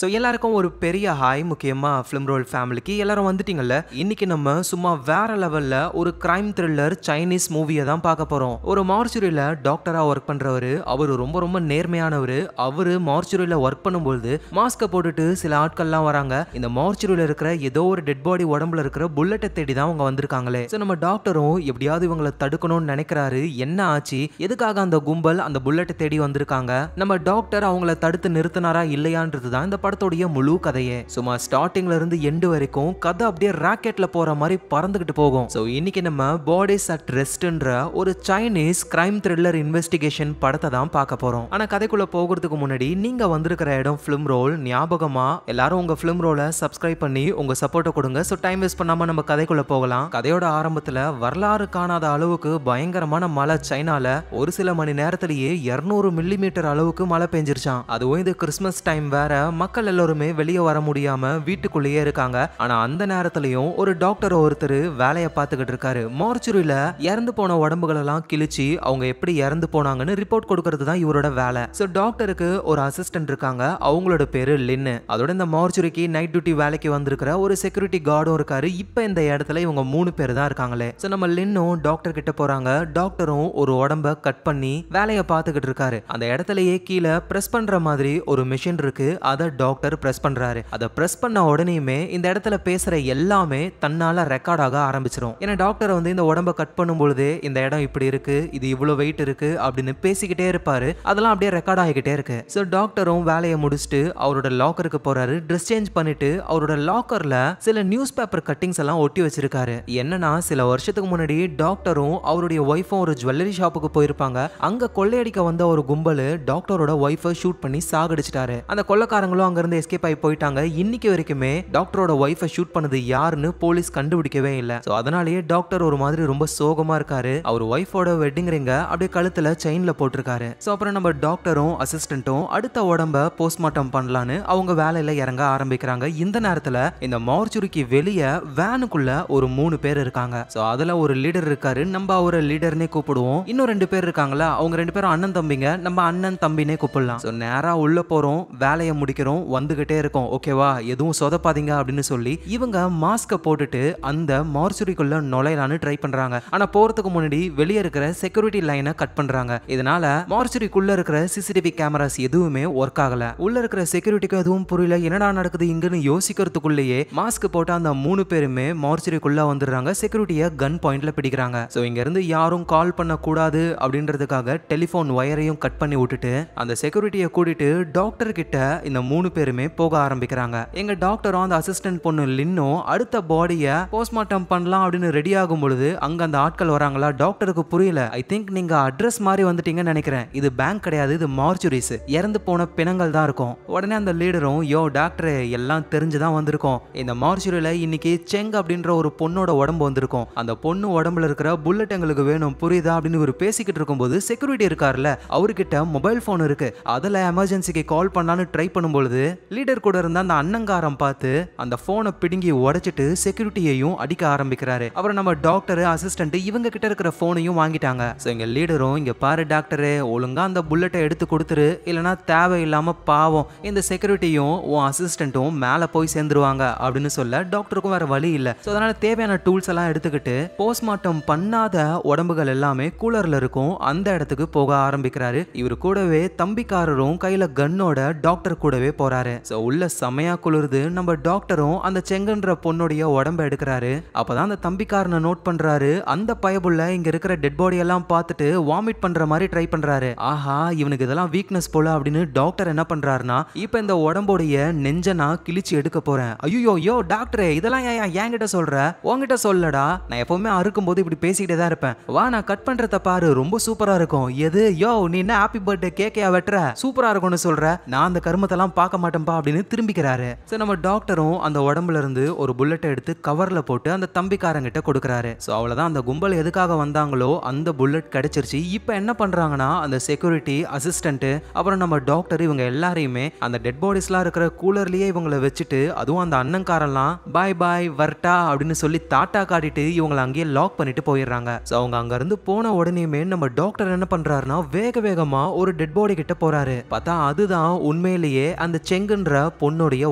So எல்லாருக்கும் ஒரு பெரிய ஹாய். முக்கியமாக ஃபிலிம் ரோல் ஃபேமிலிக்கு எல்லாரும் வந்துட்டீங்கல்ல. இன்னைக்கு நம்ம சும்மா வேற லெவலில் ஒரு கிரைம் த்ரில்லர் சைனீஸ் மூவியை தான் பார்க்க போகிறோம். ஒரு மார்ச்சுரியில் டாக்டராக ஒர்க் பண்ணுறவர். அவர் ரொம்ப ரொம்ப நேர்மையானவர். அவர் மார்ச்சுரியில் ஒர்க் பண்ணும்போது மாஸ்கை போட்டுட்டு சில ஆட்கள்லாம் வராங்க. இந்த மார்ச்சுரியில் இருக்கிற ஏதோ ஒரு டெட் பாடி உடம்புல இருக்கிற புல்லட்டை தேடி தான் அவங்க வந்திருக்காங்களே. ஸோ நம்ம டாக்டரும் எப்படியாவது இவங்களை தடுக்கணும்னு நினைக்கிறாரு. என்ன ஆச்சு, எதுக்காக அந்த கும்பல் அந்த புல்லட்டை தேடி வந்திருக்காங்க, நம்ம டாக்டர் அவங்கள தடுத்து நிறுத்தினாரா இல்லையான்றது தான் இந்த படத்தோடைய முழு கதையே. சும்மா ஸ்டார்டிங்ல இருந்து எண்டு வரைக்கும் கதை அப்படியே ராக்கெட்ல போற மாதிரி பறந்துகிட்டு போகும். சோ இன்னைக்கு நம்ம பாடிஸ் அட் ரெஸ்ட்ன்ற ஒரு சைனீஸ் கிரைம் த்ரில்லர் இன்வெஸ்டிகேஷன் படத்தை தான் பார்க்க போறோம். ஆனா கதைக்குள்ள போகிறதுக்கு முன்னாடி நீங்க வந்திருக்கிற இடம் ஃபிலிம் ரோல். ஞாபகமா எல்லாரும் உங்க ஃபிலிம் ரோலை சப்ஸ்கிரைப் பண்ணி உங்க சப்போர்ட்டை கொடுங்க. சோ டைம் வேஸ்ட் பண்ணாம நம்ம கதைக்குள்ள போகலாம். கதையோட ஆரம்பத்துல வரலாறு காணாத அளவுக்கு பயங்கரமான மழை சைனால ஒரு சில மணி நேரத்திலேயே 200 மில்லிமீட்டர் அளவுக்கு மழை பெஞ்சிருச்சான். அதுவும் இது கிறிஸ்மஸ் டைம் வேற. மக்கள் எல்லாருமே வெளியே வர முடியாம வீட்டுக்குள்ளேயே இருக்காங்க. ஆனா அந்த நேரத்திலையும் ஒரு டாக்டர் ஒருத்தர் வேலையை பார்த்துக்கிட்டு இருக்காரு. மார்ச்சுரியில இறந்து போன உடம்புகள் எல்லாம் கிழிச்சு அவங்க எப்படி இறந்து போனாங்கன்னு ரிப்போர்ட் கொடுக்கறது தான் இவரோட வேலை. சோ டாக்டருக்கு ஒரு அசிஸ்டன்ட் இருக்காங்க. அவங்களோட பேரு லின்னு. அதோட இந்த மார்ச்சுரிக்கு நைட் டியூட்டி வேலைக்கு வந்திருக்கிற ஒரு செக்யூரிட்டி கார்டும் இருக்காரு. இப்ப இந்த இடத்துல இவங்க 3 பேர் தான் இருக்காங்களே. சோ நம்ம லின்னும் டாக்டர் கிட்ட போறாங்க. டாக்டரும் ஒரு உடம்ப கட் பண்ணி வேலையை பார்த்துக்கிட்டு இருக்காரு. அந்த இடத்துலயே கீழே பிரஸ் பண்ற மாதிரி ஒரு மிஷின் இருக்கு. அதை டாக்டர் பிரஸ் பண்றாரு. அதை பிரஸ் பண்ண உடனேயுமே இந்த இடத்துல பேசுற எல்லாமே தன்னால ரெக்கார்ட் ஆக ஆரம்பிச்சிடும். ஏன்னா டாக்டர் வந்து இந்த உடம்ப கட் பண்ணும் பொழுது இந்த இடம் இப்படி இருக்கு, இது இவ்வளவு வெயிட் இருக்கு அப்படின்னு பேசிக்கிட்டே இருப்பாரு. அதெல்லாம் அப்படியே ரெக்கார்ட் ஆகிக்கிட்டே இருக்கு. சோ டாக்டரும் வேலையை முடிச்சுட்டு அவரோட லாக்கருக்கு போறாரு. ட்ரெஸ் சேஞ்ச் பண்ணிட்டு அவரோட லாக்கர்ல சில நியூஸ் பேப்பர் கட்டிங்ஸ் எல்லாம் ஒட்டி வச்சிருக்காரு. என்னன்னா சில வருஷத்துக்கு முன்னாடி டாக்டரும் அவருடைய ஒய்ஃபும் ஒரு ஜுவல்லரி ஷாப்புக்கு போயிருப்பாங்க. அங்க கொள்ளையடிக்க வந்த ஒரு கும்பல் டாக்டரோட ஒய்ஃபை ஷூட் பண்ணி சாகடிச்சிட்டாரு. அந்த கொள்ளைக்காரங்களும் அங்க இருந்து எஸ்கேப் ஆகி போயிட்டாங்க. இன்னைக்கு வரைக்குமே டாக்டரோட ஒய்ஃபை ஷூட் பண்ணது யாருன்னு போலீஸ் கண்டுபிடிக்கவே இல்லை. சோ அதனாலேயே டாக்டர் ஒரு மாதிரி ரொம்ப சோகமா இருக்காரு. அவர் ஒய்ஃபோட வெட்டிங் ரிங்க அப்படியே கழுத்துல செயின்ல போட்டிருக்காரு. சோ அப்புறம் நம்ம டாக்டரும் அசிஸ்டன்ட்டும் அடுத்த உடம்ப போஸ்ட்மார்ட்டம் பண்ணலான்னு அவங்க வேலையில இறங்க ஆரம்பிக்கிறாங்க. இந்த நேரத்துல இந்த மார்ச்சுரிக்கு வெளியே வேனுக்குள்ள ஒரு 3 பேர் இருக்காங்க. சோ அதுல ஒரு லீடர் இருக்காரு. நம்ம அவரை லீடர்னே கூப்பிடுவோம். இன்னும் 2 பேர் இருக்காங்களா, அவங்க 2 பேரும் அண்ணன் தம்பிங்க. நம்ம அண்ணன் தம்பினே கூப்பிடலாம். சோ நேரா உள்ள போறோம், வேலையை முடிக்கிறோம், வந்துகிட்டே இருக்கோம். ஓகேவா, எதுவும் சொதப்பாதீங்க அப்படின்னு சொல்லி இவங்க மாஸ்க போட்டுட்டு அந்த மார்ச்சுரிக்குள்ள நுழையலான்னு ட்ரை பண்றாங்க. ஆனா போறதுக்கு முன்னாடி வெளியே இருக்கிற செக்யூரிட்டி லைனை கட் பண்றாங்க. இதனால மார்ச்சுரிக்குள்ள இருக்கிற சிசிடிவி கேமராஸ் எதுவுமே ஒர்க் ஆகல. உள்ள இருக்கிற செக்யூரிட்டிக்கு எதுவும் புரியல, என்னடா நடக்குது இங்கன்னு யோசிக்கிறதுக்குள்ளேயே மாஸ்க் போட்டு அந்த 3 பேருமே மார்ச்சுரிக்குள்ள வந்துடுறாங்க. செக்யூரிட்டியை கன் பாயிண்ட்ல பிடிக்கிறாங்க. சோ இங்க இருந்து யாரும் கால் பண்ண கூடாது அப்படின்றதுக்காக டெலிபோன் வயரையும் கட் பண்ணி விட்டுட்டு அந்த செக்யூரிட்டியை கூட்டிட்டு டாக்டர் கிட்ட இந்த 3 பேருமே போக ஆரம்பிக்கிறாங்க. எங்க டாக்டரும் அந்த அசிஸ்டன்ட் பொண்ணு லின்னும் அடுத்த பாடியை போஸ்ட்மார்ட்டம் பண்ணலாம் அப்படின்னு ரெடி ஆகும் பொழுது அங்க அந்த ஆட்கள் வராங்களா. டாக்டருக்கு புரியல. ஐ திங்க் நீங்க அட்ரஸ் மாதிரி வந்துட்டீங்கன்னு நினைக்கிறேன். இது பேங்க் கிடையாது, இது மார்ச்சுரிஸ். இறந்து போன பிணங்கள் தான் இருக்கும். உடனே அந்த லீடரும் யோ டாக்டர் எல்லாம் தெரிஞ்சுதான் வந்திருக்கோம். இந்த மார்ச்சுரியில இன்னைக்கு செங் அப்படின்ற ஒரு பொண்ணோட உடம்பு வந்திருக்கும். அந்த பொண்ணு உடம்புல இருக்கிற புல்லட் எங்களுக்கு வேணும், புரியுதா அப்படின்னு ஒரு பேசிக்கிட்டு இருக்கும்போது செக்யூரிட்டி இருக்காருல்ல, அவர்கிட்ட மொபைல் போன் இருக்கு. அதுல எமர்ஜென்சிக்கு கால் பண்ணலான்னு ட்ரை பண்ணும்போது லீடர் கூட இருந்த அந்த அண்ணங்காரம் பார்த்து அந்த போனை பிடுங்கி உடைச்சிட்டு செக்யூரிட்டியையும் அடிக்க ஆரம்பிக்கிறாரு. அப்புறம் நம்ம டாக்டர் அசிஸ்டன்ட் இவங்க கிட்ட இருக்கிற போனையும் வாங்கிட்டாங்க. சோ எங்க லீடரும் இங்க பாரு டாக்டரே, ஒழுங்கா அந்த புல்லட்டை எடுத்து கொடுத்துரு, இல்லனா தேவையில்லாம பாவம் இந்த செக்யூரிட்டியும் உன் அசிஸ்டன்ட்டும் மேல போய் சேர்ந்துருவாங்க அப்படின்னு சொல்ல டாக்டருக்கும் வேற வழி இல்ல. சோ அதனால தேவையான டூல்ஸ் எல்லாம் எடுத்துக்கிட்டு போஸ்ட்மார்ட்டம் பண்ணாத உடம்புகள் எல்லாமே கூலர்ல இருக்கும் அந்த இடத்துக்கு போக ஆரம்பிக்கிறாரு. இவரு கூடவே தம்பிக்காரரும் கையில கன்னோட டாக்டர் கூடவே போறாரு. சோ உள்ள செமையா குளிருது. நம்ம டாக்டரும் அந்த செங்கன்ற பொண்ணுடைய உடம்ப எடுக்கிறாரு. அப்பதான் அந்த தம்பிக்காரனை நோட் பண்றாரு. அந்த பயபுள்ள இங்க இருக்கிற டெட் பாடி எல்லாம் பார்த்துட்டு வாமிட் பண்ற மாதிரி ட்ரை பண்றாரு. ஆஹா, இவனுக்கு இதெல்லாம் வீக்னஸ் போல அப்படின்னு டாக்டர் என்ன பண்றாருன்னா, இப்ப இந்த உடம்போடைய நெஞ்ச நான் கிழிச்சு எடுக்க போறேன். ஐயோ யோ டாக்டரே, இதெல்லாம் என்கிட்ட சொல்ற, உன்கிட்ட சொல்லடா. நான் எப்பவுமே அறுக்கும் போது இப்படி பேசிக்கிட்டே தான் இருப்பேன். வா நான் கட் பண்றத பாரு, ரொம்ப சூப்பரா இருக்கும். எது யோ நீ என்ன ஹாப்பி பர்த்டே கேக்கையா வெட்டுற, சூப்பரா இருக்கும்னு சொல்ற, நான் அந்த கருமத்தெல்லாம் பார்க்க மாட்டேன்பா அப்படின்னு திரும்பிக்கிறாரு. சோ நம்ம டாக்டரும் அந்த உடம்புல இருந்து ஒரு புல்லட்டை எடுத்து கவர்ல போட்டு அந்த தம்பிக்காரங்கிட்ட கொடுக்கறாரு. சோ அவ்வளவுதான், அந்த கும்பல் எதுக்காக வந்தாங்களோ அந்த புல்லட் கிடைச்சிருச்சு. இப்போ என்ன பண்றாங்கன்னா அந்த செக்யூரிட்டி அசிஸ்டன்ட் அப்புறம் நம்ம டாக்டர் இவங்க எல்லாரையுமே அந்த டெட் பாடிஸ்லாம் இருக்கிற கூலர்லயே இவங்களை வச்சுட்டு, அதுவும் அந்த அண்ணன்காரெல்லாம் பாய் பாய் வர்ட்டா அப்படின்னு சொல்லி தாட்டா காட்டிட்டு இவங்களை அங்கேயே லாக் பண்ணிட்டு போயிடுறாங்க. சோ அவங்க அங்க இருந்து போன உடனேயுமே நம்ம டாக்டர் என்ன பண்றாருன்னா வேக வேகமா ஒரு டெட் பாடி கிட்ட போறாரு. பார்த்தா அதுதான் உண்மையிலேயே அந்த செங்குன்ற பொண்ணுடைய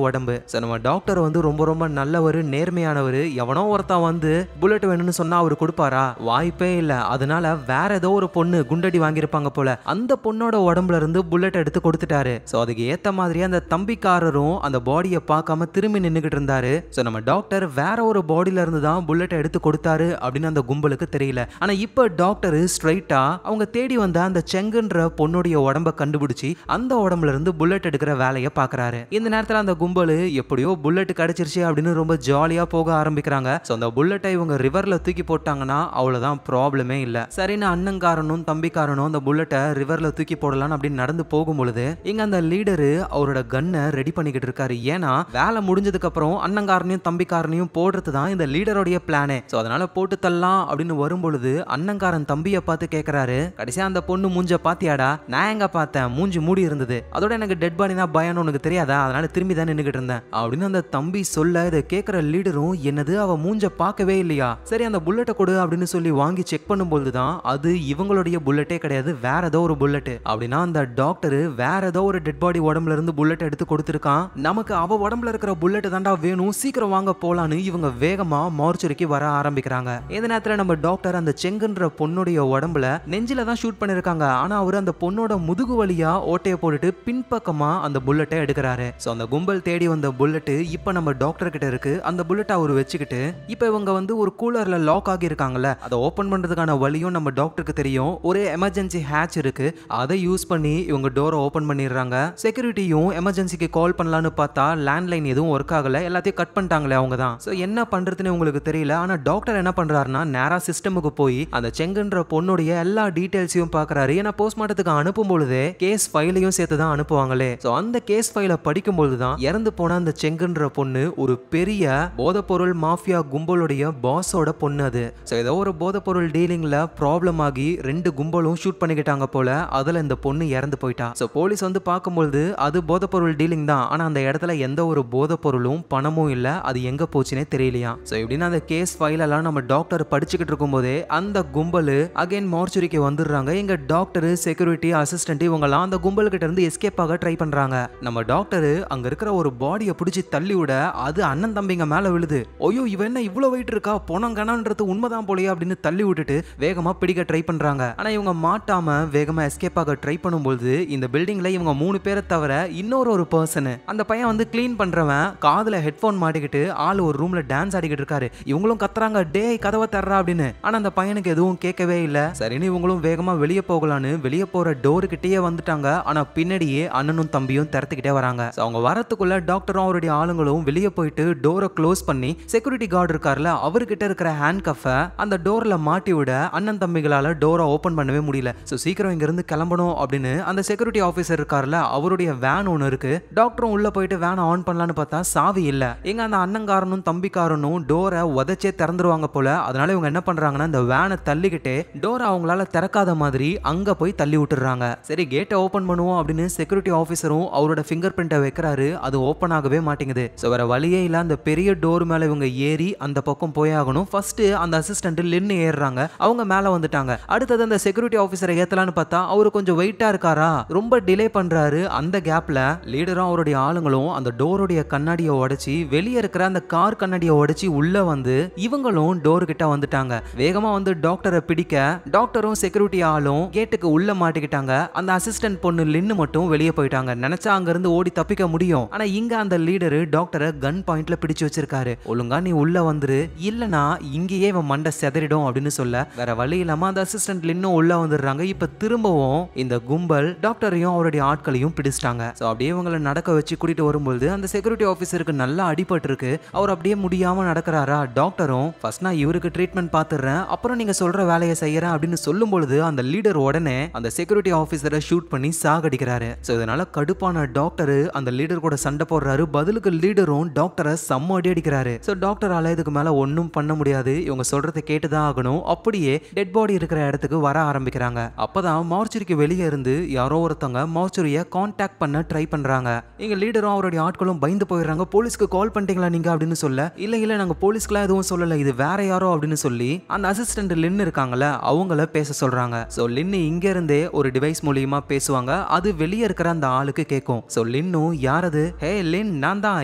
உடம்பு. நம்ம டாக்டர் வந்து ரொம்ப ரொம்ப நல்லவர், நேர்மையானவர். எவனோ ஒருத்தன் வந்து புல்லட் வேணும்னு சொன்னா அவரு கொடுப்பாரா? வாய்ப்பே இல்ல. அதனால வேற ஏதோ ஒரு பொண்ணு குண்டடி வாங்கியிருப்பாங்க போல, அந்த பொண்ணோட உடம்புல இருந்து புல்லட் எடுத்து கொடுத்துட்டாரு. சோ அதுக்கு ஏத்த மாதிரி அந்த தம்பிக்காரரும் அந்த பாடியை பார்க்காம திரும்பி நின்னுகிட்டு இருந்தாரு. சோ நம்ம டாக்டர் வேற ஒரு பாடியில இருந்து தான் புல்லட் எடுத்து கொடுத்தாரு அப்படின்னு அந்த கும்பலுக்கு தெரியல. ஆனா இப்ப டாக்டர் ஸ்ட்ரைட்டா அவங்க தேடி வந்த அந்த செங்குன்ற பொண்ணுடைய உடம்ப கண்டுபிடிச்சு அந்த உடம்புல இருந்து புல்லட் எடுக்கிற வேலையை பாக்குறாரு. இந்த நேரத்துல அந்த கும்பல் எப்படியோ புல்லட் கிடைச்சிருச்சு அப்படின்னு ரொம்ப ஜாலியா போக ஆரம்பிக்கிறாங்க. சோ அந்த புல்லட்டை இவங்க ரிவர்ல தூக்கி போட்டாங்கன்னா அவ்வளவுதான், ப்ராப்ளமே இல்ல. சரின்னு அண்ணங்காரனும் தம்பிக்காரனும் அந்த புல்லட்டை ரிவர்ல தூக்கி போடலாம் அப்படின்னு நடந்து போகும்பொழுது இங்க அந்த லீடரு அவரோட கன்னை ரெடி பண்ணிக்கிட்டு இருக்காரு. ஏன்னா வேலை முடிஞ்சதுக்கு அப்புறம் அண்ணங்காரனையும் தம்பிக்காரனையும் போடுறது தான் இந்த லீடருடைய பிளானே. சோ அதனால போட்டு தள்ளலாம் அப்படின்னு வரும்பொழுது அண்ணங்காரன் தம்பியை பார்த்து கேட்கிறாரு, கடைசியா அந்த பொண்ணு மூஞ்ச பாத்தியாடா? நான் எங்க பார்த்தேன், மூஞ்சி மூடி இருந்தது. அதோட எனக்கு டெட் பாடினா பயம்னு உனக்கு தெரியாதா? அதனால திரும்பி தான் நின்னுகிட்டு இருந்தேன் அப்படின்னு அந்த தம்பி சொல்ல இதை கேட்கிற லீடரும், என்னது அவ மூஞ்ச பார்க்கவே இல்லையா? சரி அந்த புல்லட்டை கொடு அப்படின்னு சொல்லி வாங்கி செக் பண்ணும்போது தான் அது இவங்களுடைய புல்லட்டே கிடையாது, வேற ஏதோ ஒரு புல்லட். அப்படின்னா அந்த டாக்டர் வேற ஏதோ ஒரு டெட் பாடி உடம்புல இருந்து புல்லட் எடுத்து கொடுத்திருக்கான். நமக்கு அவ உடம்புல இருக்கிற புல்லட் தாண்டா வேணும், சீக்கிரம் வாங்க போலான்னு இவங்க வேகமா மார்ச்சுரிக்கு வர ஆரம்பிக்கிறாங்க. இந்த நேரத்துல நம்ம டாக்டர் அந்த செங்குன்ற பொண்ணுடைய உடம்புல நெஞ்சில தான் ஷூட் பண்ணிருக்காங்க. ஆனா அவர் அந்த பொண்ணோட முதுகு வழியா ஓட்டையை போட்டுட்டு பின்பக்கமா அந்த புல்லட்டை எடுக்கிறாரு. சோ அந்த கும்பல் தேடி வந்த புல்லட் இப்ப நம்ம டாக்டர் கிட்ட இருக்கு. அந்த புல்லட் அவர் வச்சுக்கிட்டு இப்ப இவங்க வந்து ஒரு கூலர்ல லாக் ஆகி இருக்காங்கல்ல, அதை ஓபன் பண்றதுக்கான வழியும் நம்ம டாக்டருக்கு தெரியும். ஒரு எமர்ஜென்சி ஹேட்ச் இருக்கு, அதை யூஸ் பண்ணி இவங்க டோரை ஓபன் பண்ணிடுறாங்க. செக்யூரிட்டியும் எமர்ஜென்சிக்கு கால் பண்ணலான்னு பார்த்தா லேண்ட்லைன் எதுவும் ஒர்க் ஆகல, எல்லாத்தையும் கட் பண்ணிட்டாங்களே அவங்க தான். சோ என்ன பண்றதுன்னு உங்களுக்கு தெரியல. ஆனா டாக்டர் என்ன பண்றாருன்னா நேரா சிஸ்டமுக்கு போய் அந்த செங்குன்ற பொண்ணுடைய எல்லா டீடைல்ஸையும் பாக்குறாரு. ஏன்னா போஸ்ட்மார்ட்டத்துக்கு அனுப்பும் பொழுதே கேஸ் ஃபைலையும் சேர்த்து தான் அனுப்புவாங்களே. சோ அந்த கேஸ் ஃபைலை படிக்கும் பொழுதுதான் இறந்து போன அந்த செங்குன்ற பொண்ணு ஒரு பெரிய போதைப்பொருள் மாஃபியா கும்பலுடைய பாஸோட பொண்ணு அது. சோ ஏதோ ஒரு போதைப்பொருள் டீலிங்ல ப்ராப்ளம் ஆகி ரெண்டு கும்பலும் ஷூட் பண்ணிக்கிட்டாங்க போல, அதுல இந்த பொண்ணு இறந்து போயிட்டா. சோ போலீஸ் வந்து பார்க்கும்போது அது போதைப்பொருள் டீலிங் தான், ஆனா அந்த இடத்துல எந்த ஒரு போதைப்பொருளும் பணமும் இல்ல, அது எங்க போச்சுனே தெரியலையா. சோ இப்படின்னு அந்த கேஸ் ஃபைல் எல்லாம் நம்ம டாக்டர் படிச்சுக்கிட்டு இருக்கும் போதே அந்த கும்பல் அகைன் மார்ச்சுரிக்கு வந்துடுறாங்க. எங்க டாக்டர், செக்யூரிட்டி, அசிஸ்டன்ட் இவங்கலாம் அந்த கும்பல் கிட்ட இருந்து எஸ்கேப் ஆக ட்ரை பண்றாங்க. நம்ம டாக்டர் அங்க இருக்கிற ஒரு பாடியை பிடிச்சி தள்ளி விட அது அண்ணன் தம்பிங்க மேல விழுது. ஐயோ இவ என்ன இவ்வளவு வெயிட் இருக்கா, போனம் கணன்றது உண்மைதான் போலயே அப்படின்னு தள்ளி விட்டுட்டு வேகமா பிடிக்க ட்ரை பண்றாங்க. ஆனா இவங்க மாட்டாம வேகமா எஸ்கேப் ஆக ட்ரை பண்ணும்போது இந்த பில்டிங்ல இவங்க 3 பேரை தவிர இன்னொரு பர்சன், அந்த பையன் வந்து கிளீன் பண்றவன் காதுல ஹெட்போன் மாட்டிக்கிட்டு ஆள் ஒரு ரூம்ல டான்ஸ் ஆடிக்கிட்டு இருக்காரு. இவங்களும் கத்துறாங்க, டேய் கதவை தர்றா அப்படின்னு. ஆனா அந்த பையனுக்கு எதுவும் கேட்கவே இல்ல. சரின்னு இவங்களும் வேகமா வெளியே போகலான்னு வெளியே போற டோரு கிட்டேயே வந்துட்டாங்க. ஆனா பின்னாடியே அண்ணனும் தம்பியும் திறத்துக்கிட்டே வராங்க. அவங்க வரத்துக்குள்ள டாக்டரும் அவருடைய ஆளுங்களும் வெளியே போயிட்டு டோரை க்ளோஸ் பண்ணி செக்யூரிட்டி கார்டு இருக்காருல அவர்கிட்ட இருக்கிற ஹேண்ட் கஃபை அந்த டோர்ல மாட்டி விட அண்ணன் தம்பிகளால டோரை ஓபன் பண்ணவே முடியல. சோ சீக்கிரம் இங்க இருந்து கிளம்பணும் அப்படின்னு அந்த செக்யூரிட்டி ஆபீசர் இருக்காருல அவருடைய வேன் ஒன்னு இருக்கு. டாக்டரும் உள்ள போயிட்டு வேனை ஆன் பண்ணலான்னு பார்த்தா சாவி இல்ல. எங்க அந்த அண்ணங்காரனும் தம்பிக்காரனும் டோரை உதச்சே திறந்துருவாங்க போல. அதனால இவங்க என்ன பண்றாங்கன்னா இந்த வேனை தள்ளிக்கிட்டே டோரை அவங்களால திறக்காத மாதிரி அங்க போய் தள்ளி விட்டுறாங்க. சரி கேட்டை ஓபன் பண்ணுவோம் அப்படின்னு செக்யூரிட்டி ஆபீசரும் அவரோட ஃபிங்கர் பிரிண்ட்டை வைக்கிறாரு. அது ஓபன் ஆகவே மாட்டேங்குது. சோ வேற வழியே இல்ல, அந்த பெரிய டோர் மேல இவங்க ஏறி அந்த பக்கம் போயாகணும். ஃபர்ஸ்ட் அந்த அசிஸ்டன்ட் லின்னு ஏறுறாங்க, அவங்க மேல வந்துட்டாங்க. அடுத்தது அந்த செக்யூரிட்டி ஆபீசரை ஏத்தலான்னு பார்த்தா அவரு கொஞ்சம் வெயிட்டா இருக்காரா, ரொம்ப டிலே பண்றாரு. அந்த கேப்ல லீடரும் அவருடைய ஆளுங்களும் அந்த டோருடைய கண்ணாடியை உடைச்சி வெளியே இருக்கிற அந்த கார் கண்ணாடியை உடைச்சி உள்ள வந்து இவங்களும் டோர் கிட்ட வந்துட்டாங்க. வேகமா வந்து டாக்டரை பிடிக்க டாக்டரும் செக்யூரிட்டி ஆளும் கேட்டுக்கு உள்ள மாட்டிக்கிட்டாங்க. அந்த அசிஸ்டன்ட் பொண்ணு லின்னு மட்டும் வெளியே போயிட்டாங்க. நினைச்சா அங்க இருந்து ஓடி தப்பிக்க முடியும். ஆனா இங்க அந்த லீடரு டாக்டரை கன் பாயிண்ட்ல பிடிச்சு வச்சிருக்காரு. ஒழுங்கா நீ உள்ள வந்துரு, இல்லனா இங்கேயே இவன் மண்டை செதறிடும் அப்படின்னு சொல்ல வேற வழி இல்லாம அந்த அசிஸ்டன்ட் லின்னும் உள்ள வந்துடுறாங்க. இப்ப திரும்பவும் இந்த கும்பல் டாக்டரையும் அவருடைய ஆட்களையும் பிடிச்சிட்டாங்க. சோ அப்படியே இவங்களை நடக்க வச்சு கூட்டிட்டு வரும்போது அந்த செக்யூரிட்டி ஆபீசருக்கு நல்லா அடிபட்டு இருக்கு. அவர் அப்படியே முடியாம நடக்கிறாரா. டாக்டரும் ஃபர்ஸ்ட் நான் இவருக்கு ட்ரீட்மெண்ட் பாத்துறேன், அப்புறம் நீங்க சொல்ற வேலையை செய்யறேன் அப்படின்னு சொல்லும் பொழுது அந்த லீடர் உடனே அந்த செக்யூரிட்டி ஆபீசரை ஷூட் பண்ணி சாகடிக்கிறாரு. சோ இதனால கடுப்பான டாக்டர் அந்த லீடர் கூட சண்டை போடுறாரு. பதிலுக்கு லீடரும் டாக்டரை செம்ம அடி அடிக்கிறாரு. சோ டாக்டரால இதுக்கு மேல ஒன்னும் பண்ண முடியாது, இவங்க சொல்றதை கேட்டுதான் ஆகணும். அப்படியே டெட் பாடி இருக்கிற இடத்துக்கு வர ஆரம்பிக்கிறாங்க. அப்பதான் மார்ச்சுரிக்கு வெளியே இருந்து யாரோ ஒருத்தவங்க மார்ச்சுரியை கான்டாக்ட் பண்ண ட்ரை பண்றாங்க. எங்க லீடரும் அவருடைய ஆட்களும் பயந்து போயிடுறாங்க. போலீஸ்க்கு கால் பண்ணிட்டீங்களா நீங்க அப்படின்னு சொல்ல, இல்ல நாங்க போலீஸ்க்குலாம் எதுவும் சொல்லல, இது வேற யாரோ அப்படின்னு சொல்லி அந்த அசிஸ்டன்ட் லின்னு இருக்காங்கல்ல அவங்கள பேச சொல்றாங்க. சோ லின்னு இங்க இருந்தே ஒரு டிவைஸ் மூலியமா பேசுவாங்க, அது வெளியே இருக்கிற அந்த ஆளுக்கு கேட்கும். சோ சோ லின்னும் யாரது, ஹே லின் நான் தான்,